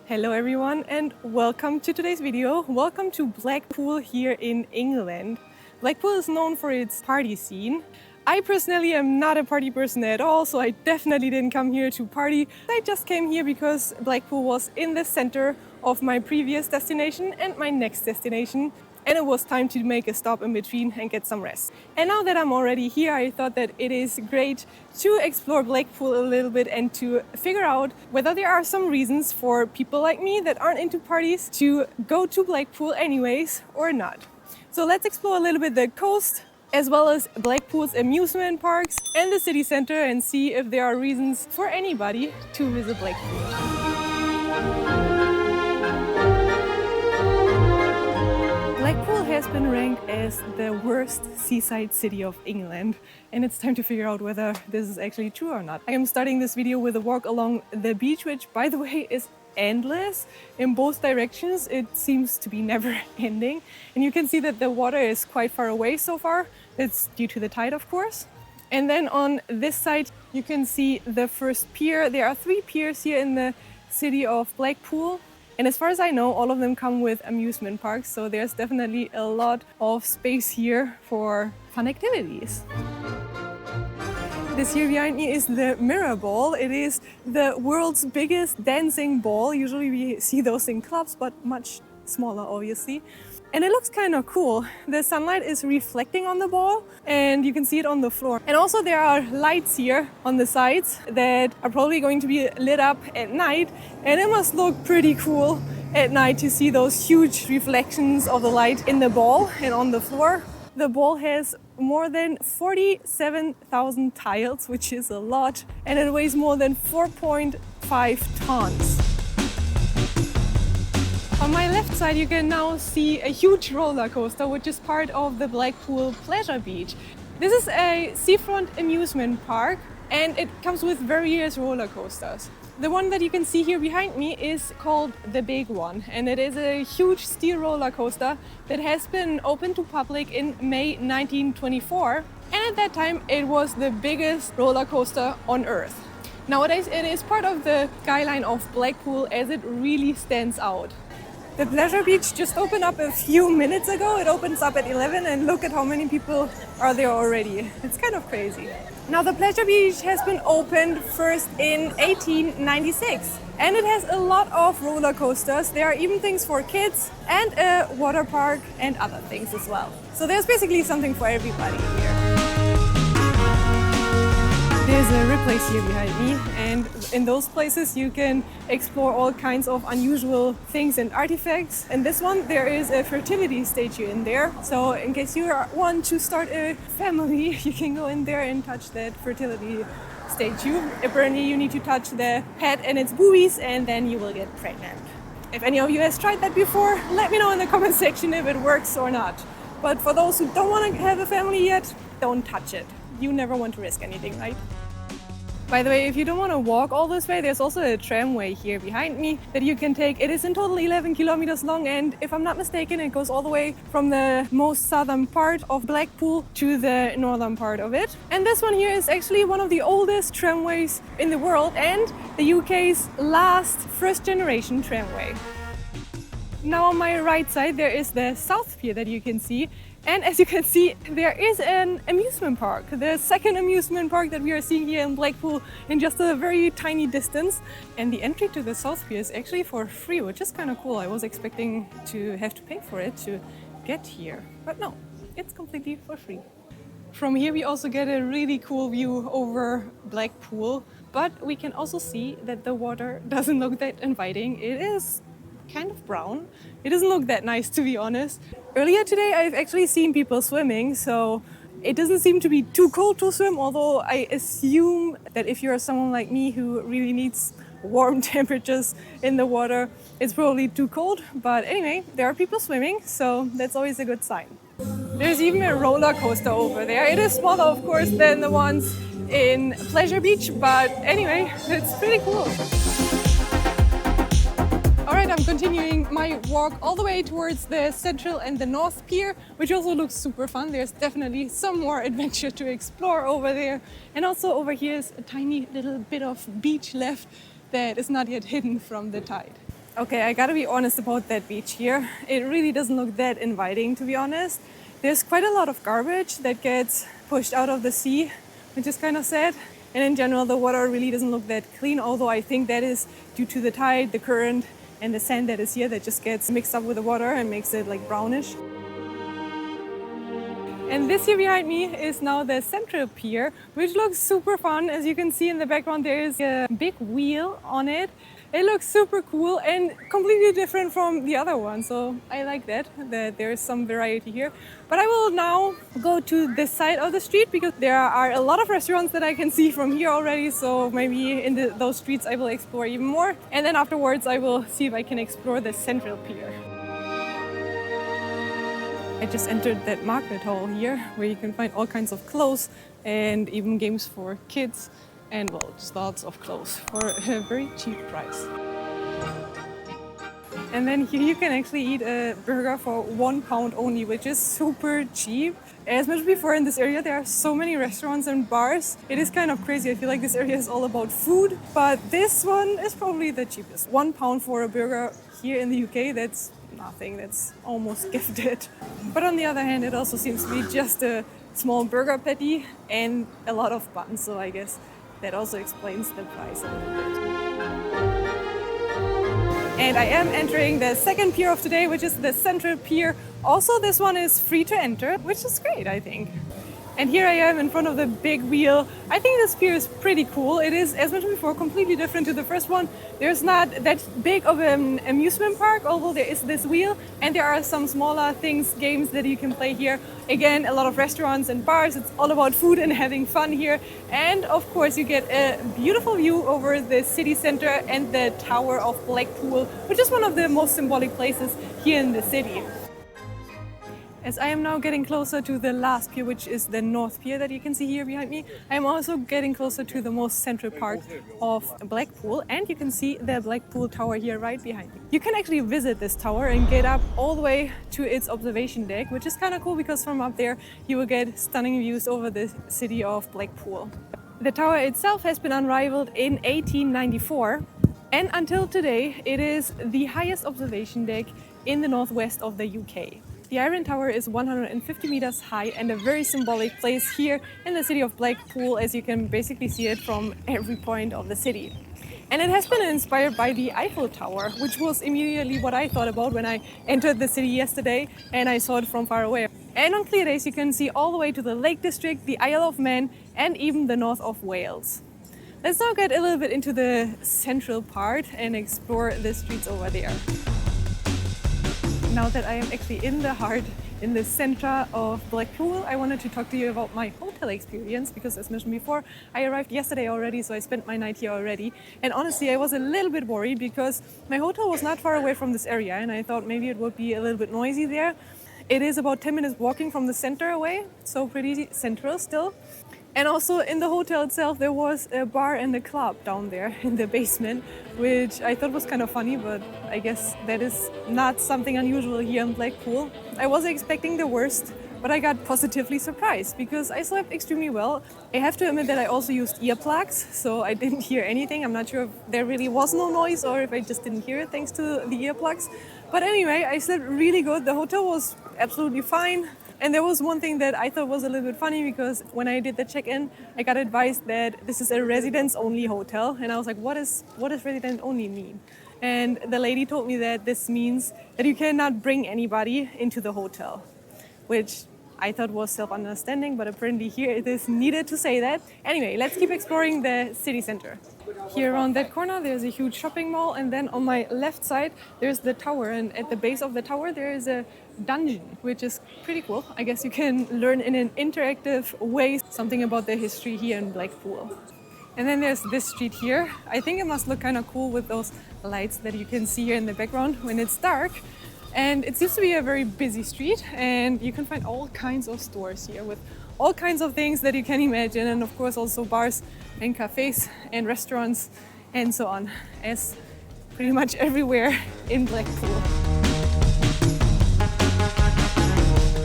Hello everyone and welcome to today's video. Welcome to Blackpool here in England. Blackpool is known for its party scene. I personally am not a party person at all, so I definitely didn't come here to party. I just came here because Blackpool was in the center of my previous destination and my next destination. And it was time to make a stop in between and get some rest. And now that I'm already here, I thought that it is great to explore Blackpool a little bit and to figure out whether there are some reasons for people like me that aren't into parties to go to Blackpool anyways or not. So let's explore a little bit the coast as well as Blackpool's amusement parks and the city center and see if there are reasons for anybody to visit Blackpool. Blackpool has been ranked as the worst seaside city of England, and it's time to figure out whether this is actually true or not. I am starting this video with a walk along the beach, which by the way is endless in both directions. It seems to be never ending, and you can see that the water is quite far away so far. It's due to the tide, of course. And then on this side you can see the first pier. There are 3 piers here in the city of Blackpool. And as far as I know, all of them come with amusement parks, so there's definitely a lot of space here for fun activities. This here behind me is the Mirror Ball. It is the world's biggest dancing ball. Usually we see those in clubs, but much smaller, obviously. And it looks kind of cool. The sunlight is reflecting on the ball and you can see it on the floor. And also there are lights here on the sides that are probably going to be lit up at night. And it must look pretty cool at night to see those huge reflections of the light in the ball and on the floor. The ball has more than 47,000 tiles, which is a lot. And it weighs more than 4.5 tons. On my left side you can now see a huge roller coaster which is part of the Blackpool Pleasure Beach. This is a seafront amusement park and it comes with various roller coasters. The one that you can see here behind me is called the Big One, and it is a huge steel roller coaster that has been opened to public in May 1924, and at that time it was the biggest roller coaster on Earth. Nowadays it is part of the skyline of Blackpool as it really stands out. The Pleasure Beach just opened up a few minutes ago. It opens up at 11 and look at how many people are there already. It's kind of crazy. Now the Pleasure Beach has been opened first in 1896 and it has a lot of roller coasters. There are even things for kids and a water park and other things as well. So there's basically something for everybody here. There's a replace here behind me, and in those places you can explore all kinds of unusual things and artifacts. And this one, there is a fertility statue in there. So in case you want to start a family, you can go in there and touch that fertility statue. Apparently you need to touch the head and its boobies and then you will get pregnant. If any of you has tried that before, let me know in the comment section if it works or not. But for those who don't want to have a family yet, don't touch it. You never want to risk anything, right? By the way, if you don't want to walk all this way, there's also a tramway here behind me that you can take. It is in total 11 kilometers long, and if I'm not mistaken, it goes all the way from the most southern part of Blackpool to the northern part of it. And this one here is actually one of the oldest tramways in the world and the UK's last first-generation tramway. Now on my right side, there is the South Pier that you can see. And as you can see, there is an amusement park, the second amusement park that we are seeing here in Blackpool in just a very tiny distance. And the entry to the South Pier is actually for free, which is kind of cool. I was expecting to have to pay for it to get here, but no, it's completely for free. From here we also get a really cool view over Blackpool, but we can also see that the water doesn't look that inviting. It is kind of brown. It doesn't look that nice, to be honest. Earlier today I've actually seen people swimming, so it doesn't seem to be too cold to swim, although I assume that if you're someone like me who really needs warm temperatures in the water, it's probably too cold. But anyway, there are people swimming, so that's always a good sign. There's even a roller coaster over there. It is smaller, of course, than the ones in Pleasure Beach, but anyway, it's pretty cool. Alright, I'm continuing my walk all the way towards the Central and the North Pier, which also looks super fun. There's definitely some more adventure to explore over there. And also over here is a tiny little bit of beach left that is not yet hidden from the tide. Okay, I gotta be honest about that beach here. It really doesn't look that inviting, to be honest. There's quite a lot of garbage that gets pushed out of the sea, which is kind of sad. And in general, the water really doesn't look that clean, although I think that is due to the tide, the current, and the sand that is here that just gets mixed up with the water and makes it like brownish. And this here behind me is now the Central Pier, which looks super fun. As you can see in the background, there is a big wheel on it. It looks super cool and completely different from the other one. So I like that there is some variety here. But I will now go to this side of the street because there are a lot of restaurants that I can see from here already. So maybe in those streets I will explore even more. And then afterwards I will see if I can explore the Central Pier. I just entered that market hall here where you can find all kinds of clothes and even games for kids and well, just lots of clothes for a very cheap price. And then here you can actually eat a burger for £1 only, which is super cheap. As mentioned before, in this area there are so many restaurants and bars. It is kind of crazy. I feel like this area is all about food, but this one is probably the cheapest. £1 for a burger here in the UK, that's nothing, that's almost gifted. But on the other hand, it also seems to be just a small burger patty and a lot of buns, so I guess that also explains the price a little bit. And I am entering the second pier of today, which is the Central Pier. Also, this one is free to enter, which is great, I think. And here I am in front of the big wheel. I think this pier is pretty cool. It is, as mentioned before, completely different to the first one. There's not that big of an amusement park, although there is this wheel. And there are some smaller things, games that you can play here. Again, a lot of restaurants and bars. It's all about food and having fun here. And of course, you get a beautiful view over the city center and the Tower of Blackpool, which is one of the most symbolic places here in the city. As I am now getting closer to the last pier, which is the North Pier that you can see here behind me, I am also getting closer to the most central part of Blackpool, and you can see the Blackpool Tower here right behind me. You can actually visit this tower and get up all the way to its observation deck, which is kind of cool because from up there you will get stunning views over the city of Blackpool. The tower itself has been unrivaled in 1894, and until today it is the highest observation deck in the northwest of the UK. The Iron Tower is 150 meters high and a very symbolic place here in the city of Blackpool, as you can basically see it from every point of the city. And it has been inspired by the Eiffel Tower, which was immediately what I thought about when I entered the city yesterday and I saw it from far away. And on clear days you can see all the way to the Lake District, the Isle of Man and even the north of Wales. Let's now get a little bit into the central part and explore the streets over there. Now that I am actually in the heart, in the center of Blackpool, I wanted to talk to you about my hotel experience because, as mentioned before, I arrived yesterday already, so I spent my night here already. And honestly, I was a little bit worried because my hotel was not far away from this area and I thought maybe it would be a little bit noisy there. It is about 10 minutes walking from the center away, so pretty central still. And also in the hotel itself, there was a bar and a club down there in the basement, which I thought was kind of funny, but I guess that is not something unusual here in Blackpool. I was expecting the worst, but I got positively surprised because I slept extremely well. I have to admit that I also used earplugs, so I didn't hear anything. I'm not sure if there really was no noise or if I just didn't hear it thanks to the earplugs. But anyway, I slept really good. The hotel was absolutely fine. And there was one thing that I thought was a little bit funny because when I did the check-in, I got advised that this is a residents-only hotel. And I was like, what does resident-only mean? And the lady told me that this means that you cannot bring anybody into the hotel, which I thought was self-understanding, but apparently here it is needed to say that. Anyway, let's keep exploring the city center. Here around that corner there's a huge shopping mall, and then on my left side there's the tower, and at the base of the tower there is a dungeon, which is pretty cool. I guess you can learn in an interactive way something about the history here in Blackpool. And then there's this street here. I think it must look kind of cool with those lights that you can see here in the background when it's dark. And it seems to be a very busy street, and you can find all kinds of stores here with all kinds of things that you can imagine, and of course also bars and cafes and restaurants and so on, as pretty much everywhere in Blackpool.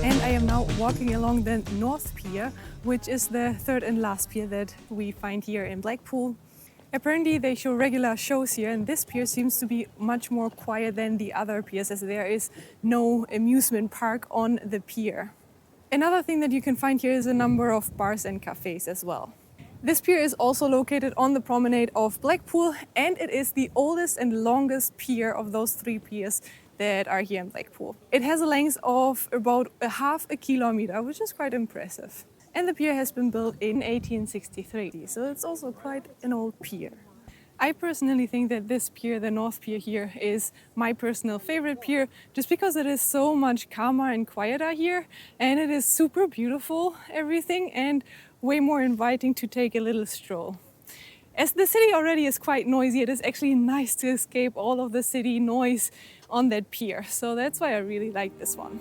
And I am now walking along the North Pier, which is the third and last pier that we find here in Blackpool. Apparently they show regular shows here, and this pier seems to be much more quiet than the other piers, as there is no amusement park on the pier. Another thing that you can find here is a number of bars and cafes as well. This pier is also located on the promenade of Blackpool, and it is the oldest and longest pier of those 3 piers that are here in Blackpool. It has a length of about half a kilometer, which is quite impressive. And the pier has been built in 1863, so it's also quite an old pier. I personally think that this pier, the North Pier here, is my personal favorite pier just because it is so much calmer and quieter here, and it is super beautiful, everything, and way more inviting to take a little stroll. As the city already is quite noisy, it is actually nice to escape all of the city noise on that pier, so that's why I really like this one.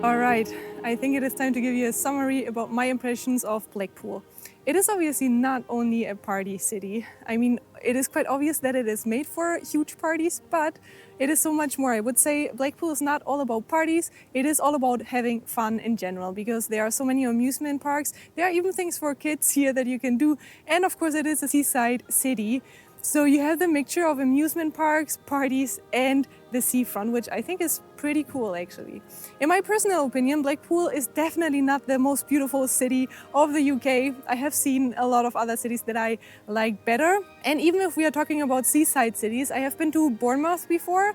All right, I think it is time to give you a summary about my impressions of Blackpool. It is obviously not only a party city. I mean, it is quite obvious that it is made for huge parties, but it is so much more. I would say Blackpool is not all about parties. It is all about having fun in general, because there are so many amusement parks. There are even things for kids here that you can do. And of course, it is a seaside city. So you have the mixture of amusement parks, parties, and the seafront, which I think is pretty cool actually. In my personal opinion, Blackpool is definitely not the most beautiful city of the UK. I have seen a lot of other cities that I like better. And even if we are talking about seaside cities, I have been to Bournemouth before,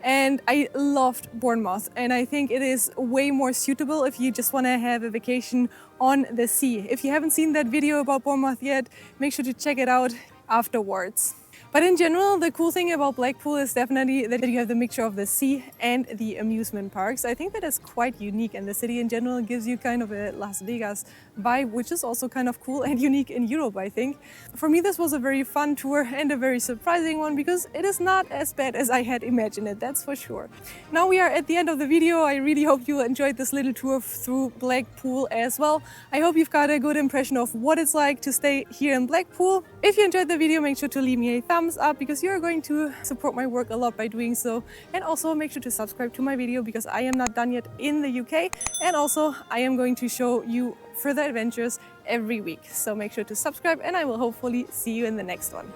and I loved Bournemouth. And I think it is way more suitable if you just want to have a vacation on the sea. If you haven't seen that video about Bournemouth yet, make sure to check it out afterwards. But in general, the cool thing about Blackpool is definitely that you have the mixture of the sea and the amusement parks. I think that is quite unique, and the city in general gives you kind of a Las Vegas vibe, which is also kind of cool and unique in Europe, I think. For me, this was a very fun tour and a very surprising one, because it is not as bad as I had imagined it, that's for sure. Now we are at the end of the video. I really hope you enjoyed this little tour through Blackpool as well. I hope you've got a good impression of what it's like to stay here in Blackpool. If you enjoyed the video, make sure to leave me a thumbs up, because you're going to support my work a lot by doing so. And also make sure to subscribe to my video, because I am not done yet in the UK, and also I am going to show you further adventures every week. So make sure to subscribe, and I will hopefully see you in the next one.